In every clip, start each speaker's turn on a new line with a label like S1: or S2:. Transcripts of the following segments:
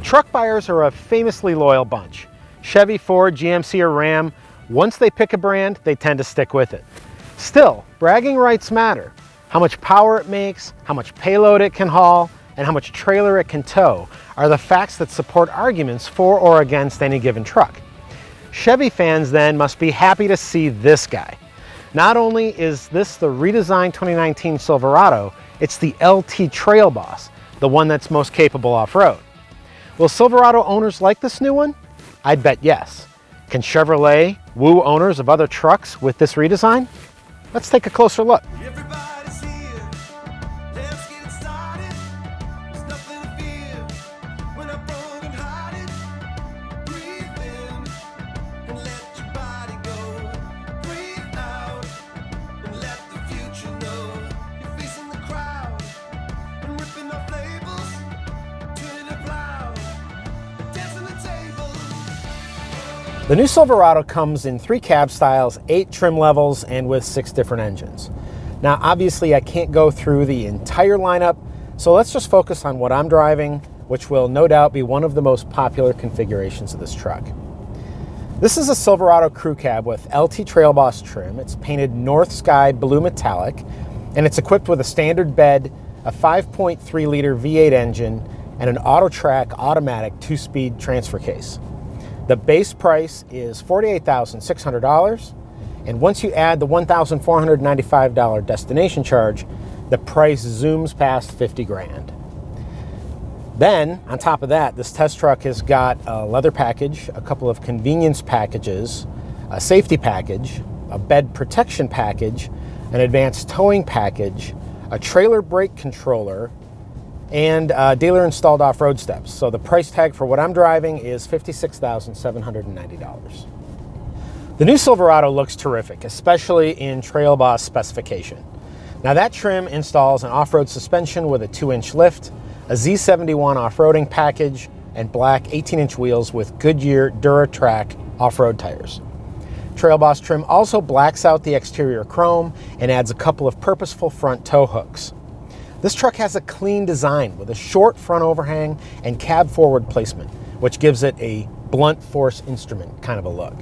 S1: Truck buyers are a famously loyal bunch. Chevy, Ford, GMC, or Ram, once they pick a brand, they tend to stick with it. Still, bragging rights matter. How much power it makes, how much payload it can haul, and how much trailer it can tow are the facts that support arguments for or against any given truck. Chevy fans then must be happy to see this guy. Not only is this the redesigned 2019 Silverado, it's the LT Trail Boss, the one that's most capable off-road. Will Silverado owners like this new one? I'd bet yes. Can Chevrolet woo owners of other trucks with this redesign? Let's take a closer look.
S2: Everybody's here. Let's get started. There's nothing to fear. When I'm broken hearted, breathe in and let your body go. Breathe out and let the future know. You're facing the crowd and ripping off labels, turning the plow, dancing the table.
S1: The new Silverado comes in 3 cab styles, 8 trim levels, and with 6 different engines. Now, obviously, I can't go through the entire lineup, so let's just focus on what I'm driving, which will no doubt be one of the most popular configurations of this truck. This is a Silverado crew cab with LT Trail Boss trim. It's painted North Sky Blue Metallic, and it's equipped with a standard bed, a 5.3-liter V8 engine, and an AutoTrack automatic 2-speed transfer case. The base price is $48,600, and once you add the $1,495 destination charge, the price zooms past 50 grand. Then, on top of that, this test truck has got a leather package, a couple of convenience packages, a safety package, a bed protection package, an advanced towing package, a trailer brake controller, and dealer-installed off-road steps. So the price tag for what I'm driving is $56,790. The new Silverado looks terrific, especially in Trail Boss specification. Now that trim installs an off-road suspension with a 2-inch lift, a Z71 off-roading package, and black 18-inch wheels with Goodyear Dura Track off-road tires. Trail Boss trim also blacks out the exterior chrome and adds a couple of purposeful front tow hooks. This truck has a clean design with a short front overhang and cab forward placement, which gives it a blunt force instrument kind of a look.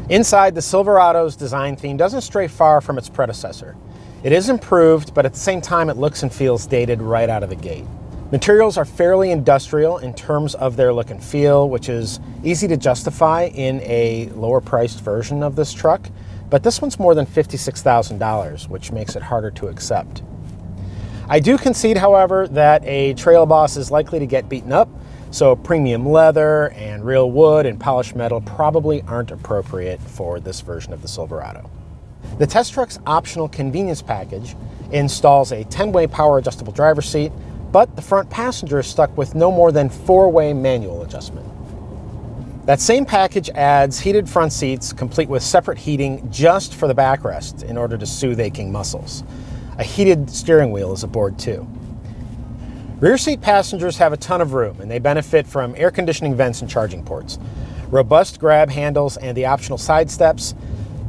S1: Inside, the Silverado's design theme doesn't stray far from its predecessor. It is improved, but at the same time it looks and feels dated right out of the gate. Materials are fairly industrial in terms of their look and feel, which is easy to justify in a lower priced version of this truck, but this one's more than $56,000, which makes it harder to accept. I do concede, however, that a Trail Boss is likely to get beaten up, so premium leather and real wood and polished metal probably aren't appropriate for this version of the Silverado. The test truck's optional convenience package installs a 10-way power adjustable driver's seat, but the front passenger is stuck with no more than 4-way manual adjustment. That same package adds heated front seats complete with separate heating just for the backrest in order to soothe aching muscles. A heated steering wheel is aboard too. Rear seat passengers have a ton of room and they benefit from air conditioning vents and charging ports. Robust grab handles and the optional side steps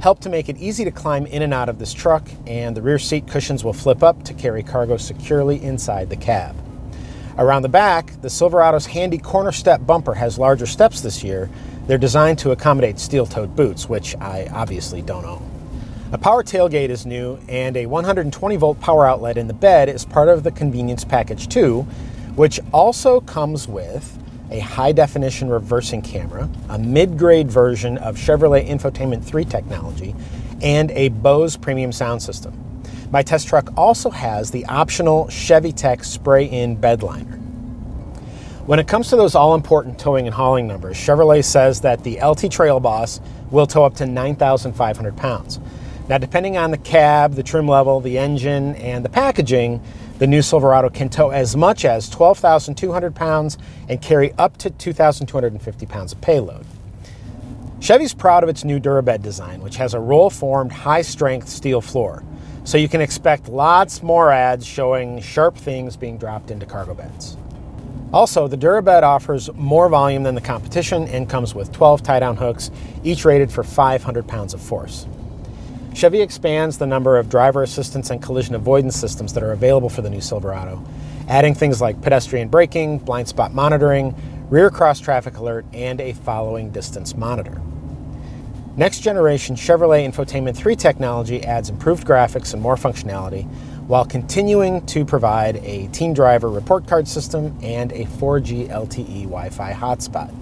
S1: help to make it easy to climb in and out of this truck, and the rear seat cushions will flip up to carry cargo securely inside the cab. Around the back, the Silverado's handy corner step bumper has larger steps this year. They're designed to accommodate steel-toed boots, which I obviously don't own. A power tailgate is new, and a 120-volt power outlet in the bed is part of the convenience package too, which also comes with a high-definition reversing camera, a mid-grade version of Chevrolet Infotainment 3 technology, and a Bose premium sound system. My test truck also has the optional Chevy Tech spray-in bed liner. When it comes to those all-important towing and hauling numbers, Chevrolet says that the LT Trail Boss will tow up to 9,500 pounds. Now, depending on the cab, the trim level, the engine, and the packaging, the new Silverado can tow as much as 12,200 pounds and carry up to 2,250 pounds of payload. Chevy's proud of its new Dura Bed design, which has a roll-formed, high-strength steel floor. So you can expect lots more ads showing sharp things being dropped into cargo beds. Also, the Dura Bed offers more volume than the competition and comes with 12 tie-down hooks, each rated for 500 pounds of force. Chevy expands the number of driver assistance and collision avoidance systems that are available for the new Silverado, adding things like pedestrian braking, blind spot monitoring, rear cross traffic alert, and a following distance monitor. Next generation Chevrolet Infotainment 3 technology adds improved graphics and more functionality while continuing to provide a teen driver report card system and a 4G LTE Wi-Fi hotspot.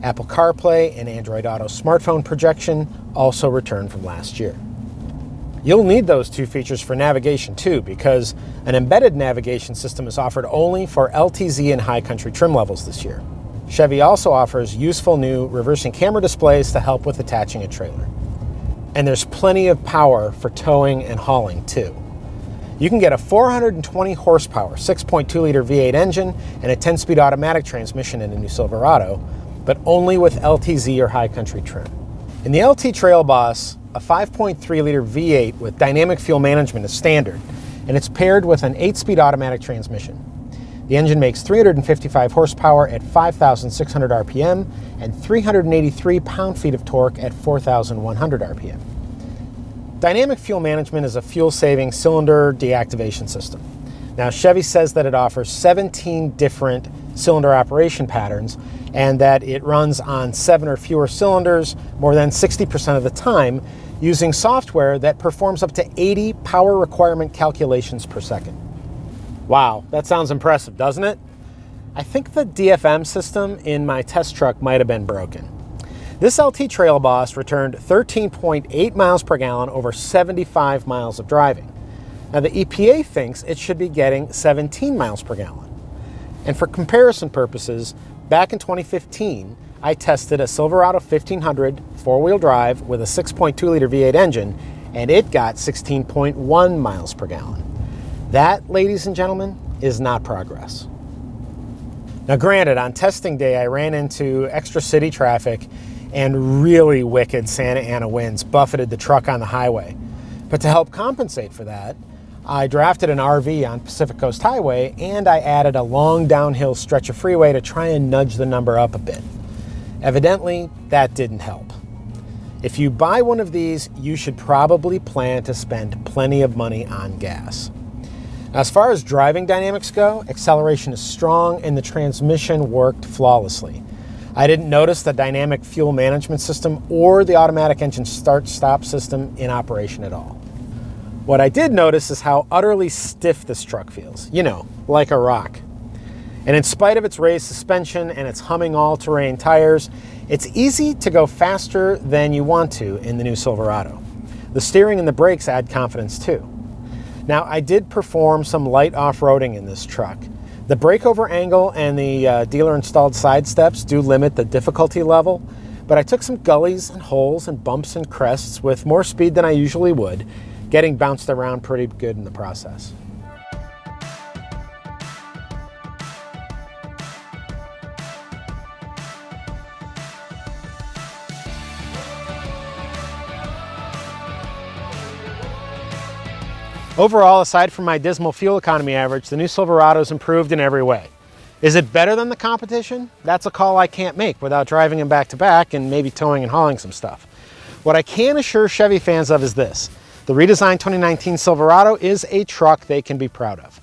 S1: Apple CarPlay and Android Auto smartphone projection also returned from last year. You'll need those two features for navigation too, because an embedded navigation system is offered only for LTZ and high country trim levels this year. Chevy also offers useful new reversing camera displays to help with attaching a trailer. And there's plenty of power for towing and hauling too. You can get a 420 horsepower 6.2-liter V8 engine and a 10-speed automatic transmission in a new Silverado, but only with LTZ or high country trim. In the LT Trail Boss, a 5.3-liter V8 with dynamic fuel management is standard, and it's paired with an 8-speed automatic transmission. The engine makes 355 horsepower at 5,600 RPM and 383 pound-feet of torque at 4,100 RPM. Dynamic fuel management is a fuel-saving cylinder deactivation system. Now, Chevy says that it offers 17 different cylinder operation patterns and that it runs on 7 or fewer cylinders more than 60% of the time using software that performs up to 80 power requirement calculations per second. Wow, that sounds impressive, doesn't it? I think the DFM system in my test truck might have been broken. This LT Trail Boss returned 13.8 miles per gallon over 75 miles of driving. Now the EPA thinks it should be getting 17 miles per gallon. And for comparison purposes, back in 2015, I tested a Silverado 1500 four-wheel drive with a 6.2-liter V8 engine, and it got 16.1 miles per gallon. That, ladies and gentlemen, is not progress. Now granted, on testing day, I ran into extra city traffic and really wicked Santa Ana winds buffeted the truck on the highway. But to help compensate for that, I drafted an RV on Pacific Coast Highway, and I added a long downhill stretch of freeway to try and nudge the number up a bit. Evidently, that didn't help. If you buy one of these, you should probably plan to spend plenty of money on gas. As far as driving dynamics go, acceleration is strong and the transmission worked flawlessly. I didn't notice the dynamic fuel management system or the automatic engine start-stop system in operation at all. What I did notice is how utterly stiff this truck feels, you know, like a rock. And in spite of its raised suspension and its humming all-terrain tires, it's easy to go faster than you want to in the new Silverado. The steering and the brakes add confidence too. Now, I did perform some light off-roading in this truck. The breakover angle and the dealer-installed side steps do limit the difficulty level, but I took some gullies and holes and bumps and crests with more speed than I usually would, getting bounced around pretty good in the process. Overall, aside from my dismal fuel economy average, the new Silverado's improved in every way. Is it better than the competition? That's a call I can't make without driving them back to back and maybe towing and hauling some stuff. What I can assure Chevy fans of is this: the redesigned 2019 Silverado is a truck they can be proud of.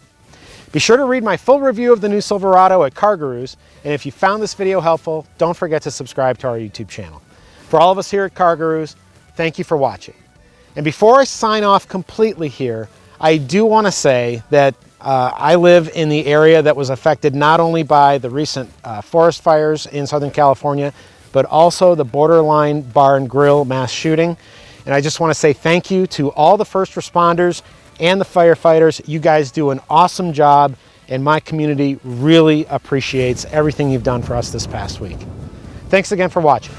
S1: Be sure to read my full review of the new Silverado at CarGurus, and if you found this video helpful, don't forget to subscribe to our YouTube channel. For all of us here at CarGurus, thank you for watching. And before I sign off completely here, I do want to say that I live in the area that was affected not only by the recent forest fires in Southern California, but also the Borderline Bar and Grill mass shooting. And I just want to say thank you to all the first responders and the firefighters. You guys do an awesome job, and my community really appreciates everything you've done for us this past week. Thanks again for watching.